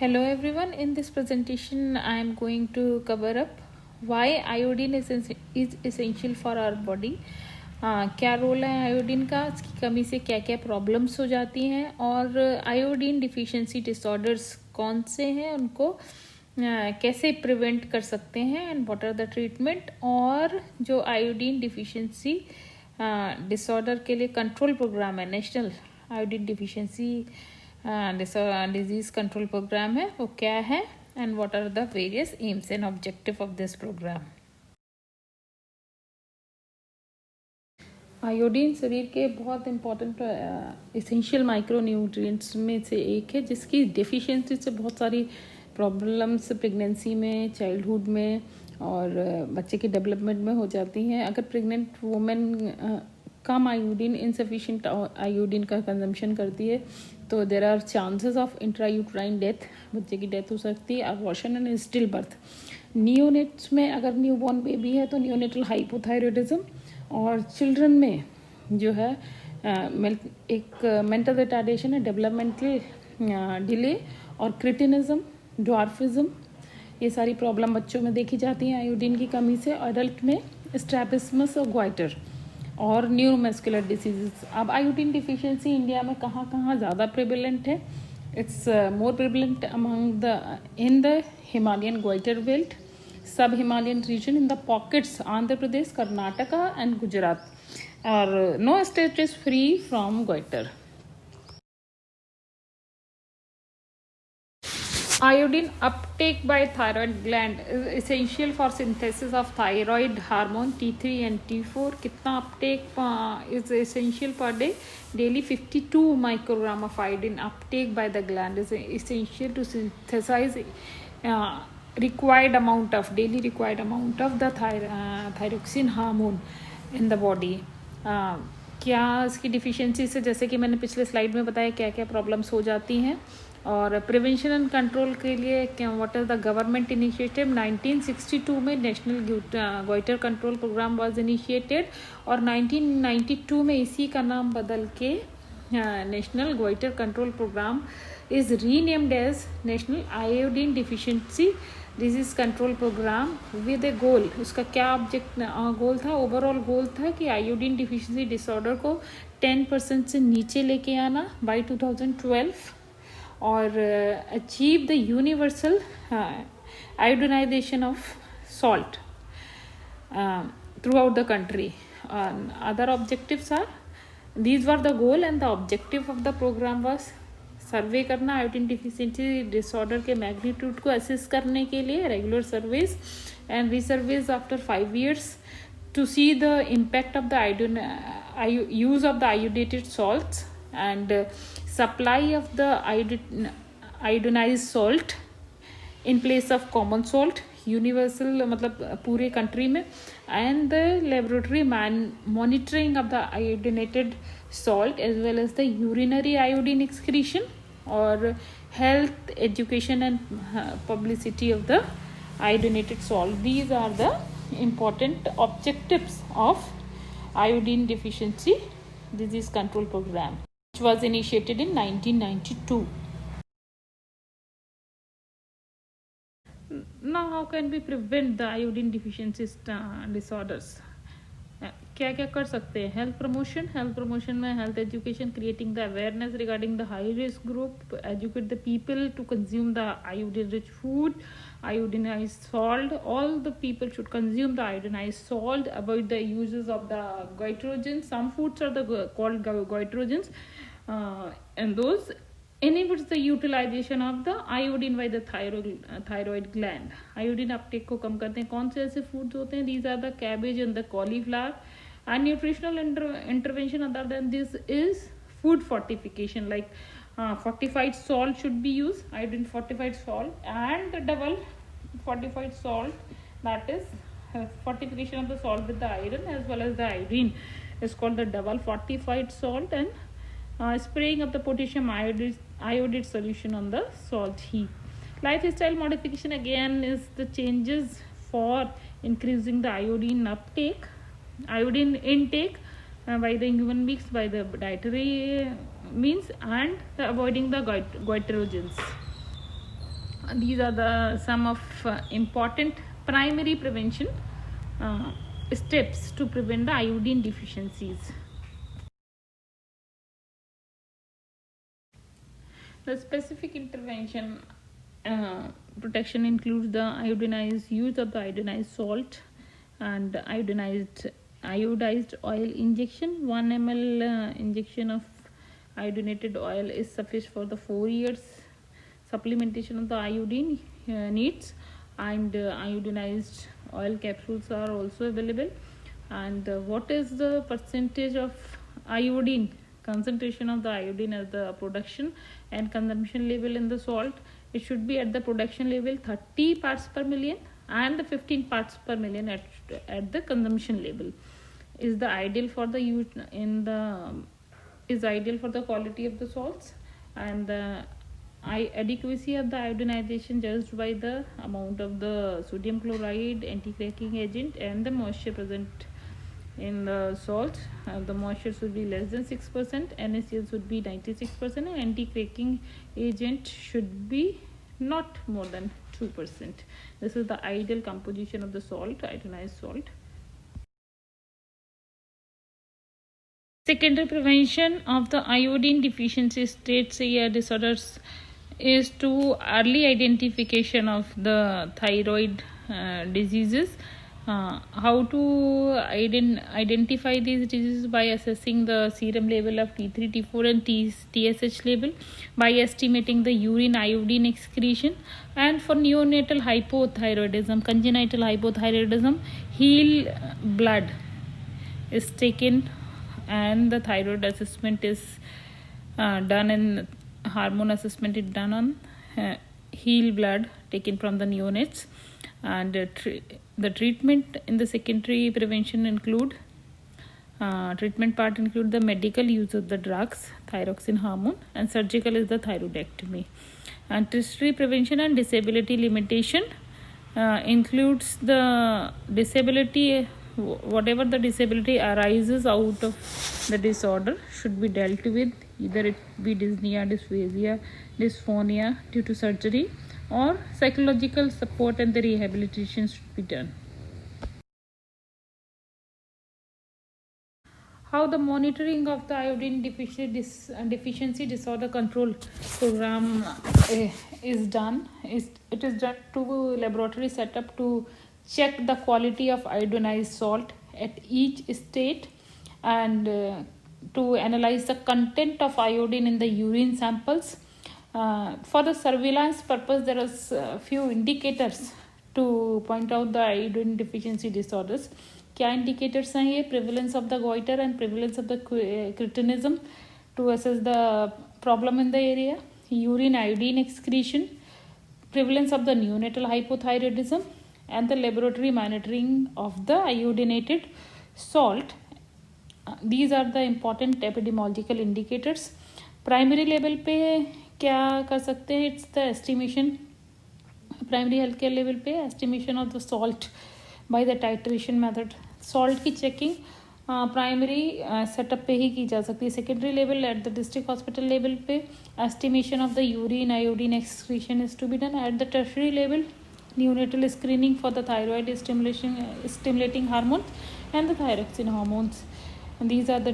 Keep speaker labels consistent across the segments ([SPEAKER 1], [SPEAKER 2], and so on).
[SPEAKER 1] Hello everyone, in this presentation I am going to cover up why iodine is essential for our body. क्या role है iodine का, इसकी कमी से क्या क्या प्रॉब्लम्स हो जाती हैं और आयोडीन डिफिशिएंसी डिसऑर्डर्स कौन से हैं, उनको कैसे प्रिवेंट कर सकते हैं and what are the treatment, और जो आयोडीन डिफिशिएंसी डिसऑर्डर के लिए कंट्रोल प्रोग्राम है, national iodine deficiency disease control program है, वो क्या है and what are the various aims and objective of this program. Iodine शरीर के बहुत इम्पॉर्टेंट इसेंशियल माइक्रो न्यूट्रिएंट्स में से एक है, जिसकी डेफिशिएंसी से बहुत सारी प्रॉब्लम्स प्रेगनेंसी में, चाइल्डहुड में और बच्चे के डेवलपमेंट में हो जाती हैं। अगर प्रेग्नेंट वुमेन कम आयोडीन, इनसफिशिएंट आयोडीन का कंजम्पशन करती है तो there are chances of intrauterine death, बच्चे की डेथ हो सकती है, abortion and still birth. Neonates में अगर न्यूबॉर्न बेबी है तो नियोनेटल हाइपोथायरॉयडिज्म, और चिल्ड्रन में जो है एक मेंटल रिटार्डेशन है, डेवलपमेंटल डिले और क्रिटिनिज्म, ड्वार्फिज्म, ये सारी प्रॉब्लम बच्चों में देखी जाती हैं आयोडीन की कमी से। एडल्ट में स्ट्रैबिस्मस और ग्वाइटर और न्यूरोमस्कुलर डिसीजेस। अब आयोडीन डिफिशिएंसी इंडिया में कहाँ कहाँ ज़्यादा प्रेवलेंट है? It's more prevalent among in the Himalayan goitre belt, sub Himalayan region, in the pockets Andhra Pradesh, Karnataka and Gujarat, और no state is free from goitre. Iodine uptake by thyroid gland is essential for synthesis of thyroid hormone T3 and T4. कितना uptake is essential per day? Daily 52 microgram of iodine uptake by the gland is essential to synthesize required amount of the thyroxine hormone in the body. क्या इसकी deficiency से, जैसे कि मैंने पिछले slide में बताया, क्या क्या प्रॉब्लम्स हो जाती हैं, और प्रिवेंशन एंड कंट्रोल के लिए क्या what is the government initiative. 1962 में national goitre control programme was initiated, और 1992 में इसी का नाम बदल के national goitre control programme is renamed as national iodine deficiency disease control programme with a goal. उसका क्या गोल था? ओवरऑल गोल था कि आयोडीन डिफिशिएंसी डिसऑर्डर को 10% से नीचे लेके आना बाय 2012, और achieve the universal iodization of salt throughout the country. Other objectives are, these were the goal and the objective of the program was survey करना, आयोडीन डिफिशिएंसी डिसऑर्डर के magnitude को assess करने के लिए, regular surveys and resurveys after 5 years to see the impact of the use of the iodinated salts and supply of the iodinized salt in place of common salt, universal मतलब पूरे country में, and the laboratory monitoring of the iodinated salt as well as the urinary iodine excretion, और health education and publicity of the iodinated salt. These are the important objectives of iodine deficiency disease control program, which was initiated in 1992. Now, how can we prevent the iodine deficiency disorders? क्या क्या कर सकते हैं? Health promotion में health education, creating the awareness regarding the high risk group, educate the people to consume the iodine rich food, iodinized salt. All the people should consume the iodinized salt, avoid the uses of the goitrogens. Some foods are called goitrogens, and those inhibits the utilization of the iodine by the thyroid gland. Iodine uptake को कम करते हैं। कौन से ऐसे foods होते हैं? These are the cabbage and the cauliflower. And nutritional intervention other than this is food fortification, like fortified salt should be used, iodine fortified salt, and the double fortified salt, that is fortification of the salt with the iron as well as the iodine is called the double fortified salt, and spraying of the potassium iodide solution on the salt heap. Lifestyle modification again is the changes for increasing the iodine intake by the human beings by the dietary means, and avoiding the goitrogens. these are the some of important primary prevention steps to prevent the iodine deficiencies. The specific intervention protection includes the use of the iodinized salt and iodized oil injection. 1 ml injection of iodinated oil is sufficient for the 4 years supplementation of the iodine needs, and iodinized oil capsules are also available. And what is the percentage of iodine, concentration of the iodine at the production and consumption level in the salt? It should be at the production level 30 parts per million and 15 parts per million at the consumption level. Is the ideal for the use in the is ideal for the quality of the salts. And the adequacy of the iodinization judged by the amount of the sodium chloride, anti-cracking agent, and the moisture present in the salt. The moisture should be less than 6%, NaCl should be 96%, and anti-cracking agent should be not more than 2%. This is the ideal composition of the salt, iodinized salt. Secondary prevention of the iodine deficiency states disorders is to early identification of the thyroid diseases. How to identify these diseases? By assessing the serum level of T3, T4 and TSH level, by estimating the urine iodine excretion. And for neonatal hypothyroidism, congenital hypothyroidism, heel blood is taken and the thyroid assessment is done, and hormone assessment is done on heel blood taken from the neonates. And the treatment in the secondary prevention include treatment part include the medical use of the drugs, thyroxine hormone, and surgical is the thyroidectomy. And tertiary prevention and disability limitation includes the disability, whatever the disability arises out of the disorder should be dealt with, either it be dyspnea, dysphagia, dysphonia due to surgery, or psychological support and the rehabilitation should be done. How the monitoring of the iodine deficiency disorder control program is done? It is done to laboratory setup to check the quality of iodinized salt at each state, and to analyze the content of iodine in the urine samples. For the surveillance purpose, there are few indicators to point out the iodine deficiency disorders. क्या indicators हैं ये? Prevalence of the goiter and prevalence of the cretinism to assess the problem in the area, urine iodine excretion, prevalence of the neonatal hypothyroidism, and the laboratory monitoring of the iodinated salt. These are the important epidemiological indicators. Primary level पे क्या कर सकते हैं? It's the estimation, primary healthcare level पे estimation of the salt by the titration method. Salt की checking primary setup पे ही की जा सकती है. Secondary level at the district hospital level पे estimation of the urine iodine excretion is to be done. At the tertiary level, neonatal screening for the thyroid stimulating hormones and the thyroxine hormones. And these are the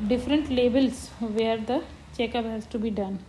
[SPEAKER 1] different levels where the checkup has to be done.